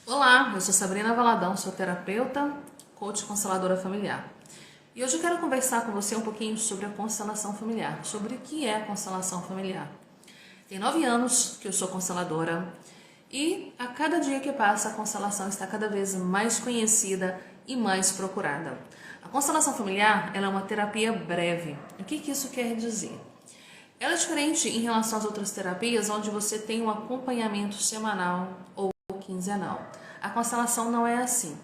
Olá, eu sou Sabrina Valadão, sou terapeuta, coach e consteladora familiar. E hoje eu quero conversar com você um pouquinho sobre a constelação familiar, sobre o que é a constelação familiar. Tem 9 anos que eu sou consteladora e a cada dia que passa a constelação está cada vez mais conhecida e mais procurada. A constelação familiar ela é uma terapia breve. O que isso quer dizer? Ela é diferente em relação às outras terapias, onde você tem um acompanhamento semanal ou quinzenal. A constelação não é assim.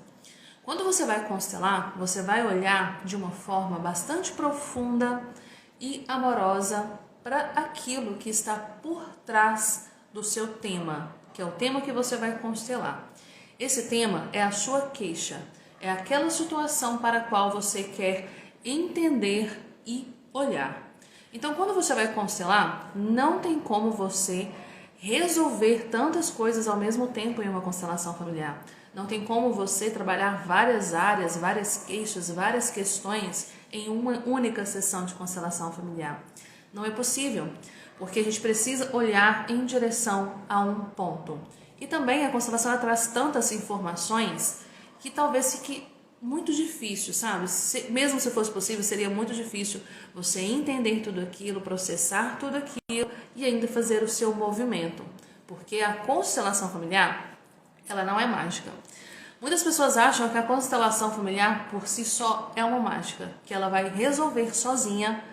Quando você vai constelar, você vai olhar de uma forma bastante profunda e amorosa para aquilo que está por trás do seu tema, que é o tema que você vai constelar. Esse tema é a sua queixa, é aquela situação para a qual você quer entender e olhar. Então, quando você vai constelar, não tem como você resolver tantas coisas ao mesmo tempo em uma constelação familiar. Não tem como você trabalhar várias áreas, várias queixas, várias questões em uma única sessão de constelação familiar. Não é possível, porque a gente precisa olhar em direção a um ponto. E também a constelação traz tantas informações que talvez fique muito difícil, sabe? Mesmo se fosse possível, seria muito difícil você entender tudo aquilo, processar tudo aquilo e ainda fazer o seu movimento. Porque a constelação familiar, ela não é mágica. Muitas pessoas acham que a constelação familiar por si só é uma mágica, que ela vai resolver sozinha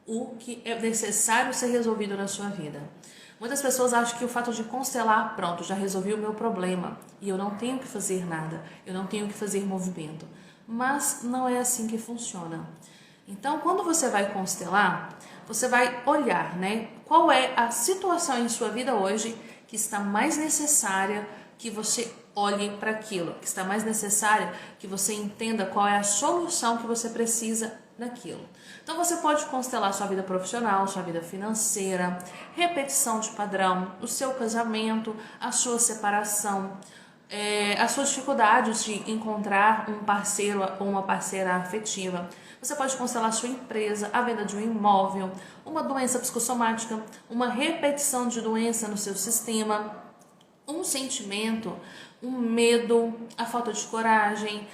o que é necessário ser resolvido na sua vida. Muitas pessoas acham que o fato de constelar, pronto, já resolvi o meu problema e eu não tenho que fazer nada, eu não tenho que fazer movimento. Mas não é assim que funciona. Então, quando você vai constelar, você vai olhar, né? Qual é a situação em sua vida hoje que está mais necessária que você olhe para aquilo, que está mais necessária que você entenda qual é a solução que você precisa daquilo. Então você pode constelar sua vida profissional, sua vida financeira, repetição de padrão, o seu casamento, a sua separação, as suas dificuldades de encontrar um parceiro ou uma parceira afetiva. Você pode constelar sua empresa, a venda de um imóvel, uma doença psicossomática, uma repetição de doença no seu sistema, um sentimento, um medo, a falta de coragem,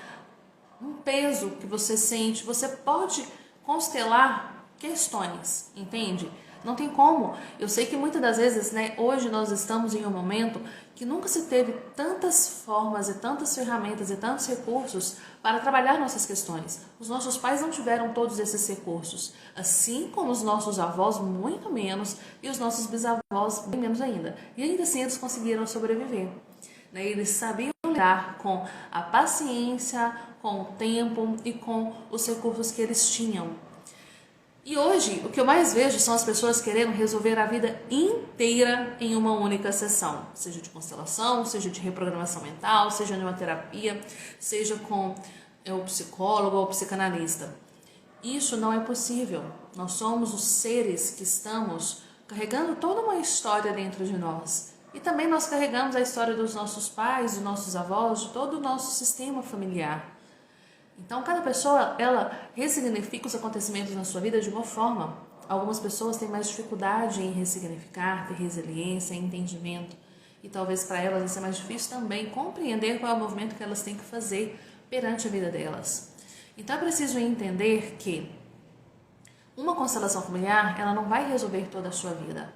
um peso que você sente. Você pode constelar questões, entende? Não tem como. Eu sei que muitas das vezes, né, hoje nós estamos em um momento que nunca se teve tantas formas e tantas ferramentas e tantos recursos para trabalhar nossas questões. Os nossos pais não tiveram todos esses recursos, assim como os nossos avós, muito menos, e os nossos bisavós, bem menos ainda. E ainda assim eles conseguiram sobreviver. Eles sabiam lidar com a paciência, com o tempo e com os recursos que eles tinham. E hoje, o que eu mais vejo são as pessoas querendo resolver a vida inteira em uma única sessão. Seja de constelação, seja de reprogramação mental, seja de uma terapia, seja com o psicólogo ou o psicanalista. Isso não é possível. Nós somos os seres que estamos carregando toda uma história dentro de nós. E também nós carregamos a história dos nossos pais, dos nossos avós, de todo o nosso sistema familiar. Então, cada pessoa, ela ressignifica os acontecimentos na sua vida de uma forma. Algumas pessoas têm mais dificuldade em ressignificar, ter resiliência, entendimento. E talvez para elas isso é mais difícil também compreender qual é o movimento que elas têm que fazer perante a vida delas. Então, é preciso entender que uma constelação familiar, ela não vai resolver toda a sua vida,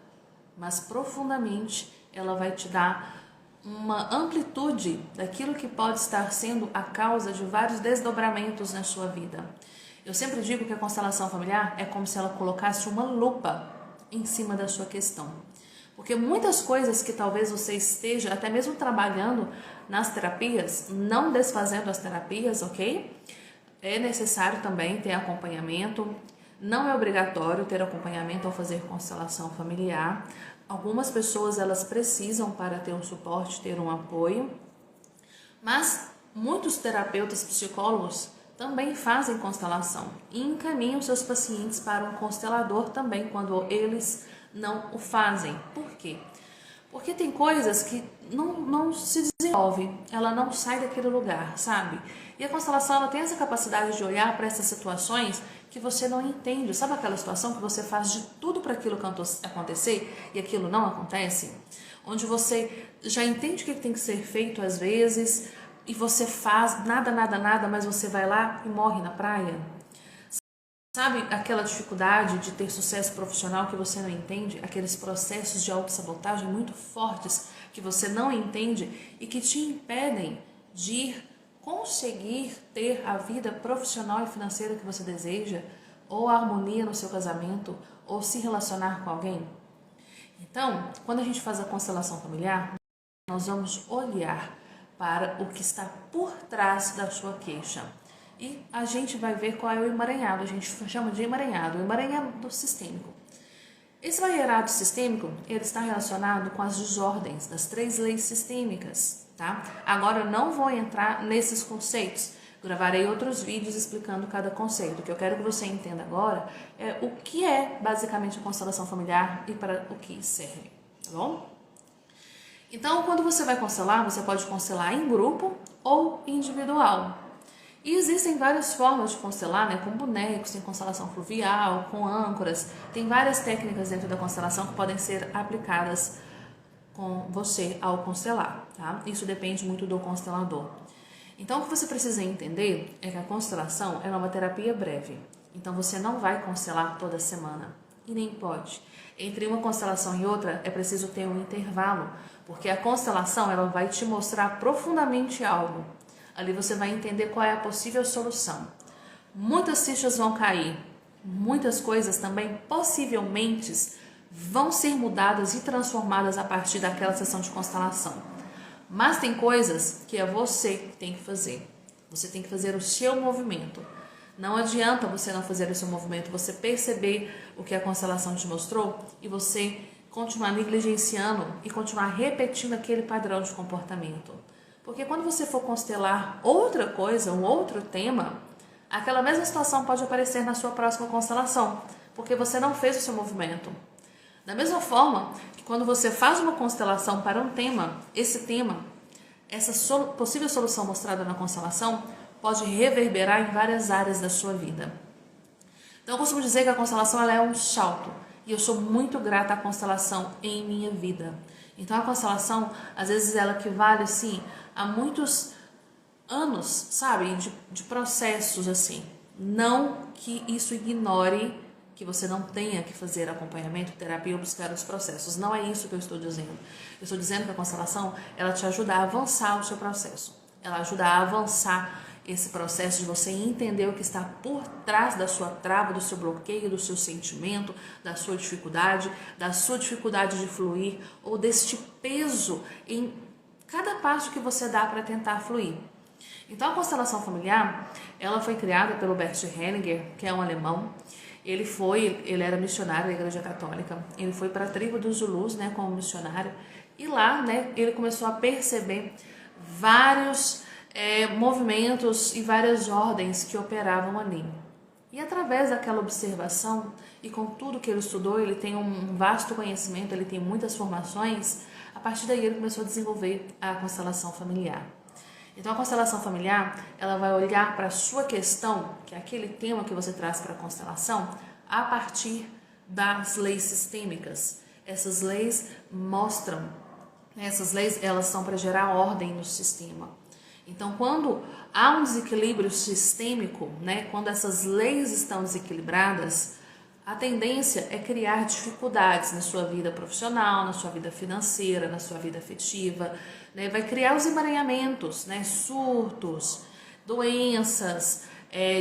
mas profundamente ela vai te dar uma amplitude daquilo que pode estar sendo a causa de vários desdobramentos na sua vida. Eu sempre digo que a constelação familiar é como se ela colocasse uma lupa em cima da sua questão. Porque muitas coisas que talvez você esteja até mesmo trabalhando nas terapias, não desfazendo as terapias, ok? É necessário também ter acompanhamento. Não é obrigatório ter acompanhamento ao fazer constelação familiar. Algumas pessoas elas precisam para ter um suporte, ter um apoio, mas muitos terapeutas psicólogos também fazem constelação e encaminham seus pacientes para um constelador também quando eles não o fazem. Por quê? Porque tem coisas que não se desenvolve, ela não sai daquele lugar, sabe? E a constelação ela tem essa capacidade de olhar para essas situações que você não entende. Sabe aquela situação que você faz de tudo para aquilo acontecer e aquilo não acontece? onde você já entende o que tem que ser feito às vezes e você faz nada, mas você vai lá e morre na praia? Sabe aquela dificuldade de ter sucesso profissional que você não entende? Aqueles processos de autossabotagem muito fortes que você não entende e que te impedem de conseguir ter a vida profissional e financeira que você deseja, ou a harmonia no seu casamento, ou se relacionar com alguém? Então, quando a gente faz a constelação familiar, nós vamos olhar para o que está por trás da sua queixa. E a gente vai ver qual é o emaranhado, a gente chama de emaranhado, o emaranhado sistêmico. Esse emaranhado sistêmico, ele está relacionado com as desordens das 3 leis sistêmicas, tá? Agora eu não vou entrar nesses conceitos, gravarei outros vídeos explicando cada conceito. O que eu quero que você entenda agora é o que é basicamente a constelação familiar e para o que serve, tá bom? Então, quando você vai constelar, você pode constelar em grupo ou individual. E existem várias formas de constelar, né? Com bonecos, tem constelação fluvial, com âncoras. Tem várias técnicas dentro da constelação que podem ser aplicadas com você ao constelar, tá? Isso depende muito do constelador. Então, o que você precisa entender é que a constelação é uma terapia breve. Então, você não vai constelar toda semana. E nem pode. Entre uma constelação e outra, é preciso ter um intervalo. Porque a constelação, ela vai te mostrar profundamente algo. Ali você vai entender qual é a possível solução. Muitas fichas vão cair, muitas coisas também possivelmente vão ser mudadas e transformadas a partir daquela sessão de constelação. Mas tem coisas que é você que tem que fazer. Você tem que fazer o seu movimento. Não adianta você não fazer o seu movimento, você perceber o que a constelação te mostrou e você continuar negligenciando e continuar repetindo aquele padrão de comportamento. Porque quando você for constelar outra coisa, um outro tema, aquela mesma situação pode aparecer na sua próxima constelação, porque você não fez o seu movimento. Da mesma forma que quando você faz uma constelação para um tema, esse tema, essa possível solução mostrada na constelação, pode reverberar em várias áreas da sua vida. Então eu costumo dizer que a constelação ela é um salto, e eu sou muito grata à constelação em minha vida. Então a constelação, às vezes ela equivale assim a muitos anos, sabe, de processos assim. Não que isso ignore que você não tenha que fazer acompanhamento, terapia ou buscar os processos. Não é isso que eu estou dizendo. Eu estou dizendo que a constelação, ela te ajuda a avançar o seu processo. Ela ajuda a avançar esse processo de você entender o que está por trás da sua trava, do seu bloqueio, do seu sentimento, da sua dificuldade de fluir ou deste peso em cada passo que você dá para tentar fluir. Então a constelação familiar, ela foi criada pelo Bert Hellinger, que é um alemão. Ele era missionário da Igreja Católica. Ele foi para a tribo dos Zulus, né, como missionário. E lá, né, ele começou a perceber vários movimentos e várias ordens que operavam ali. E através daquela observação e com tudo que ele estudou, ele tem um vasto conhecimento, ele tem muitas formações. A partir daí ele começou a desenvolver a constelação familiar. Então a constelação familiar, ela vai olhar para a sua questão, que é aquele tema que você traz para a constelação, a partir das leis sistêmicas. Essas leis elas são para gerar ordem no sistema. Então, quando há um desequilíbrio sistêmico, né, quando essas leis estão desequilibradas, a tendência é criar dificuldades na sua vida profissional, na sua vida financeira, na sua vida afetiva, né, vai criar os emaranhamentos, né, surtos, doenças,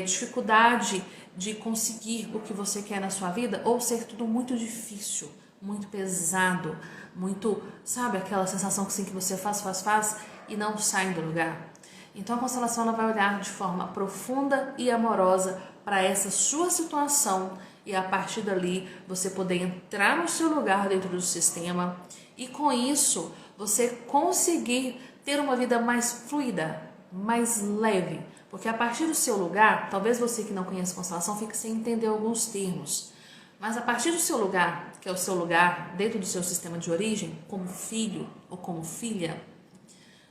dificuldade de conseguir o que você quer na sua vida, ou ser tudo muito difícil, muito pesado, muito, sabe, aquela sensação que, assim, que você faz e não sai do lugar. Então a constelação ela vai olhar de forma profunda e amorosa para essa sua situação e a partir dali você poder entrar no seu lugar dentro do sistema e com isso você conseguir ter uma vida mais fluida, mais leve, porque a partir do seu lugar, talvez você que não conhece constelação fique sem entender alguns termos, mas a partir do seu lugar, que é o seu lugar dentro do seu sistema de origem, como filho ou como filha,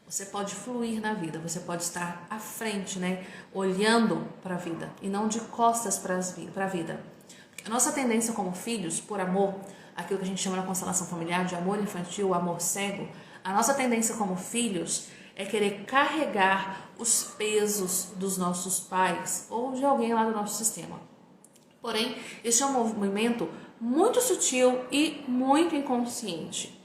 você pode fluir na vida, você pode estar à frente, né, olhando para a vida e não de costas para a vida. A nossa tendência como filhos, por amor, aquilo que a gente chama na constelação familiar de amor infantil, amor cego, a nossa tendência como filhos é querer carregar os pesos dos nossos pais ou de alguém lá do nosso sistema. Porém, este é um movimento muito sutil e muito inconsciente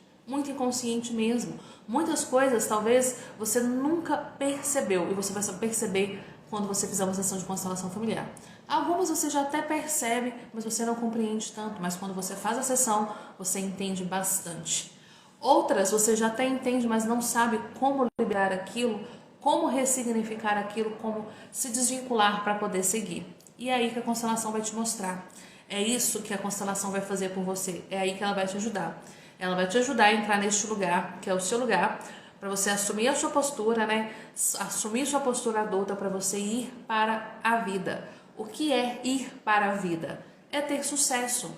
mesmo. Muitas coisas talvez você nunca percebeu e você vai só perceber quando você fizer uma sessão de constelação familiar. Algumas você já até percebe, mas você não compreende tanto, mas quando você faz a sessão, você entende bastante. Outras você já até entende, mas não sabe como liberar aquilo, como ressignificar aquilo, como se desvincular para poder seguir. E é aí que a constelação vai te mostrar. É isso que a constelação vai fazer por você. É aí que ela vai te ajudar. Ela vai te ajudar a entrar neste lugar, que é o seu lugar, para você assumir a sua postura, né? Assumir sua postura adulta para você ir para a vida. O que é ir para a vida? É ter sucesso.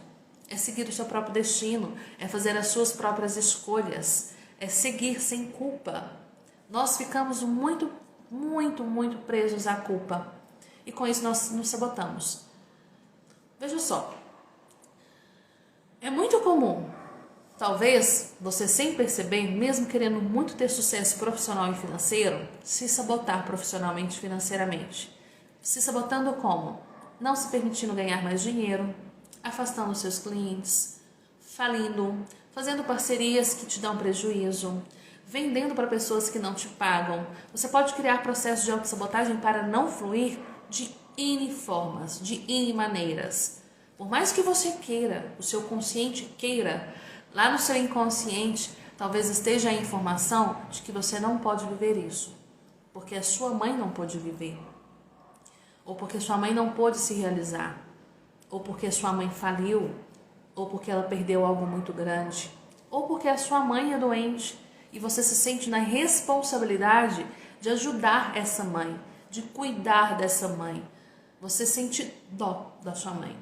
É seguir o seu próprio destino, é fazer as suas próprias escolhas, é seguir sem culpa. Nós ficamos muito presos à culpa e com isso nós nos sabotamos. Veja só, é muito comum, talvez você sem perceber, mesmo querendo muito ter sucesso profissional e financeiro, se sabotar profissionalmente e financeiramente. Se sabotando como? Não se permitindo ganhar mais dinheiro, afastando seus clientes, falindo, fazendo parcerias que te dão prejuízo, vendendo para pessoas que não te pagam. Você pode criar processos de autossabotagem para não fluir de N formas, de N maneiras. Por mais que você queira, o seu consciente queira, lá no seu inconsciente talvez esteja a informação de que você não pode viver isso, porque a sua mãe não pôde viver, ou porque sua mãe não pôde se realizar, ou porque sua mãe faliu, ou porque ela perdeu algo muito grande, ou porque a sua mãe é doente e você se sente na responsabilidade de ajudar essa mãe, de cuidar dessa mãe. Você sente dó da sua mãe.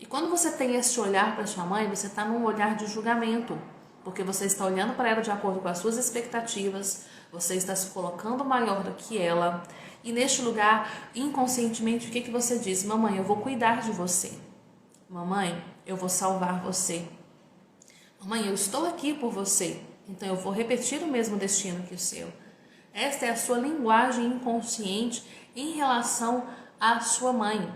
E quando você tem esse olhar para sua mãe, você está num olhar de julgamento, porque você está olhando para ela de acordo com as suas expectativas, você está se colocando maior do que ela. E neste lugar, inconscientemente, o que você diz? Mamãe, eu vou cuidar de você. Mamãe, eu vou salvar você. Mamãe, eu estou aqui por você. Então eu vou repetir o mesmo destino que o seu. Esta é a sua linguagem inconsciente em relação à sua mãe.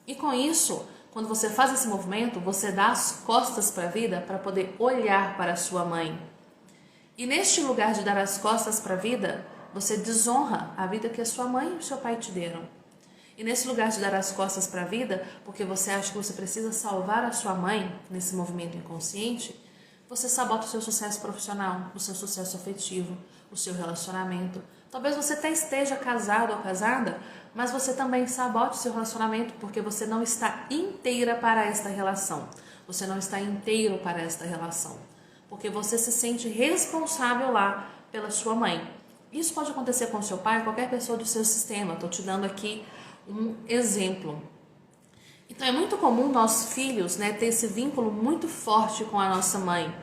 E com isso, quando você faz esse movimento, você dá as costas para a vida para poder olhar para a sua mãe. E neste lugar de dar as costas para a vida, você desonra a vida que a sua mãe e o seu pai te deram. E nesse lugar de dar as costas para a vida, porque você acha que você precisa salvar a sua mãe nesse movimento inconsciente, você sabota o seu sucesso profissional, o seu sucesso afetivo, o seu relacionamento. Talvez você até esteja casado ou casada, mas você também sabote o seu relacionamento porque você não está inteira para esta relação. Você não está inteiro para esta relação. Porque você se sente responsável lá pela sua mãe. Isso pode acontecer com seu pai, qualquer pessoa do seu sistema. Estou te dando aqui um exemplo. Então é muito comum nós filhos, né, ter esse vínculo muito forte com a nossa mãe.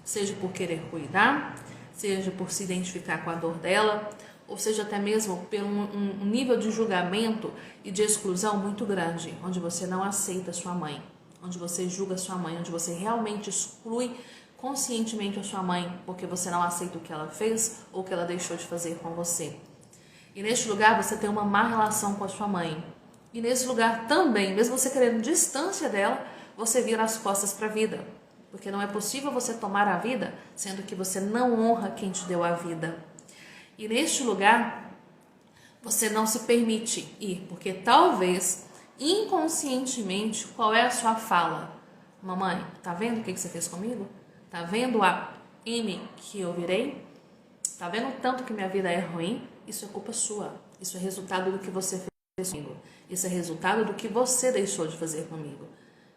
Seja por querer cuidar, seja por se identificar com a dor dela, ou seja até mesmo por um nível de julgamento e de exclusão muito grande, onde você não aceita sua mãe, onde você julga sua mãe, onde você realmente exclui conscientemente a sua mãe, porque você não aceita o que ela fez ou o que ela deixou de fazer com você. E neste lugar você tem uma má relação com a sua mãe. E nesse lugar também, mesmo você querendo distância dela, você vira as costas para a vida. Porque não é possível você tomar a vida, sendo que você não honra quem te deu a vida. E neste lugar, você não se permite ir, porque talvez, inconscientemente, qual é a sua fala? Mamãe, tá vendo o que você fez comigo? Tá vendo a M que eu virei? Tá vendo o tanto que minha vida é ruim? Isso é culpa sua. Isso é resultado do que você fez comigo. Isso é resultado do que você deixou de fazer comigo.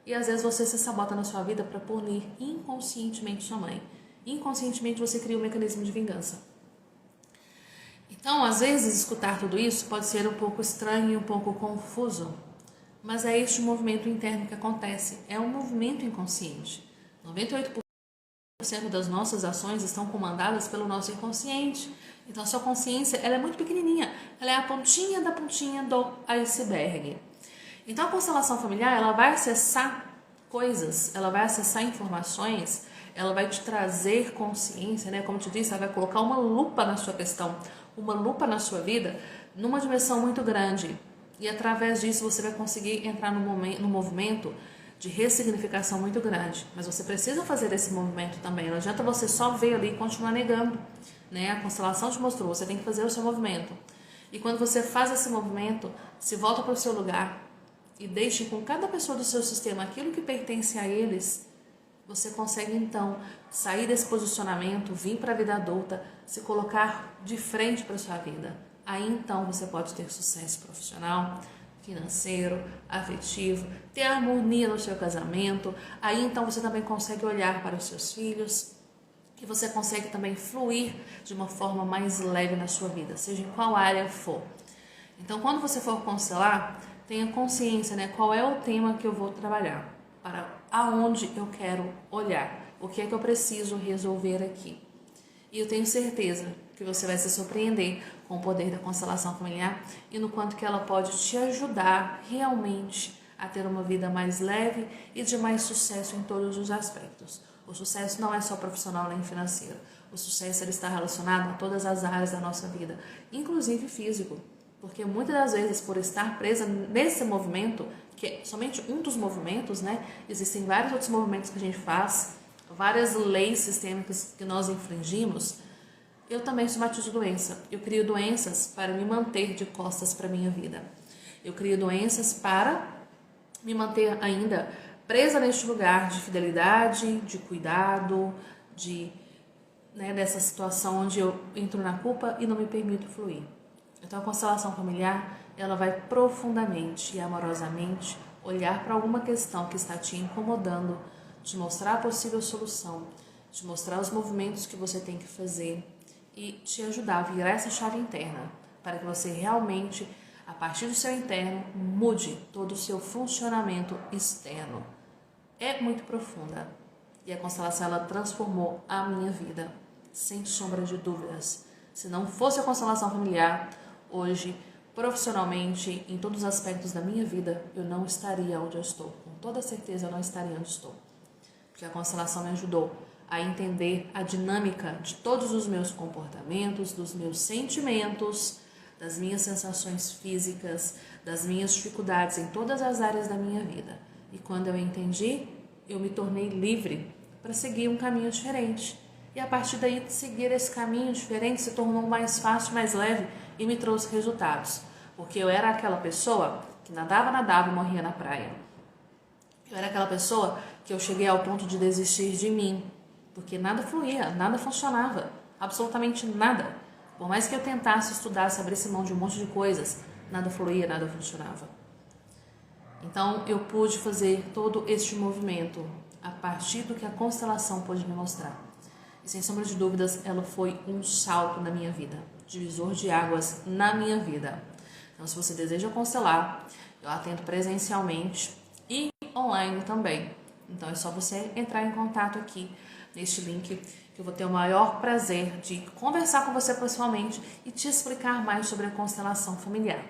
E às vezes você se sabota na sua vida para punir inconscientemente sua mãe. Inconscientemente você cria um mecanismo de vingança. Então, às vezes, escutar tudo isso pode ser um pouco estranho e um pouco confuso. Mas é este movimento interno que acontece. É um movimento inconsciente. 98% das nossas ações estão comandadas pelo nosso inconsciente. Então a sua consciência ela é muito pequenininha, ela é a pontinha da pontinha do iceberg. Então a constelação familiar ela vai acessar coisas, ela vai acessar informações, ela vai te trazer consciência, né? Como eu te disse, ela vai colocar uma lupa na sua questão, uma lupa na sua vida, numa dimensão muito grande. E através disso você vai conseguir entrar num movimento de ressignificação muito grande. Mas você precisa fazer esse movimento também. Não adianta você só ver ali e continuar negando, né? A constelação te mostrou, você tem que fazer o seu movimento. E quando você faz esse movimento, se volta para o seu lugar e deixe com cada pessoa do seu sistema aquilo que pertence a eles, você consegue então sair desse posicionamento, vir para a vida adulta, se colocar de frente para a sua vida. Aí então você pode ter sucesso profissional, financeiro, afetivo, ter harmonia no seu casamento. Aí então você também consegue olhar para os seus filhos e você consegue também fluir de uma forma mais leve na sua vida, seja em qual área for. Então quando você for constelar, tenha consciência, né, qual é o tema que eu vou trabalhar, para aonde eu quero olhar, o que é que eu preciso resolver aqui. E eu tenho certeza que você vai se surpreender com o poder da constelação familiar e no quanto que ela pode te ajudar realmente a ter uma vida mais leve e de mais sucesso em todos os aspectos. O sucesso não é só profissional nem financeiro. O sucesso ele está relacionado a todas as áreas da nossa vida, inclusive físico. Porque muitas das vezes, por estar presa nesse movimento, que é somente um dos movimentos, né? Existem vários outros movimentos que a gente faz, várias leis sistêmicas que nós infringimos. Eu também somatizo doença. Eu crio doenças para me manter de costas para a minha vida. Eu crio doenças para me manter ainda presa neste lugar de fidelidade, de cuidado, dessa situação onde eu entro na culpa e não me permito fluir. Então a constelação familiar, ela vai profundamente e amorosamente olhar para alguma questão que está te incomodando, te mostrar a possível solução, te mostrar os movimentos que você tem que fazer e te ajudar a virar essa chave interna, para que você realmente, a partir do seu interno, mude todo o seu funcionamento externo. É muito profunda e a constelação ela transformou a minha vida, sem sombra de dúvidas. Se não fosse a constelação familiar, hoje, profissionalmente, em todos os aspectos da minha vida, eu não estaria onde eu estou. Com toda certeza eu não estaria onde estou. Porque a constelação me ajudou a entender a dinâmica de todos os meus comportamentos, dos meus sentimentos, das minhas sensações físicas, das minhas dificuldades em todas as áreas da minha vida. E quando eu entendi, eu me tornei livre para seguir um caminho diferente. E a partir daí, seguir esse caminho diferente se tornou mais fácil, mais leve e me trouxe resultados. Porque eu era aquela pessoa que nadava e morria na praia. Eu era aquela pessoa que eu cheguei ao ponto de desistir de mim. Porque nada fluía, nada funcionava, absolutamente nada. Por mais que eu tentasse, estudasse, abrisse mão de um monte de coisas, nada fluía, nada funcionava. Então eu pude fazer todo este movimento a partir do que a constelação pôde me mostrar. E sem sombra de dúvidas, ela foi um salto na minha vida, divisor de águas na minha vida. Então se você deseja constelar, eu atendo presencialmente e online também. Então é só você entrar em contato aqui neste link, que eu vou ter o maior prazer de conversar com você pessoalmente e te explicar mais sobre a constelação familiar.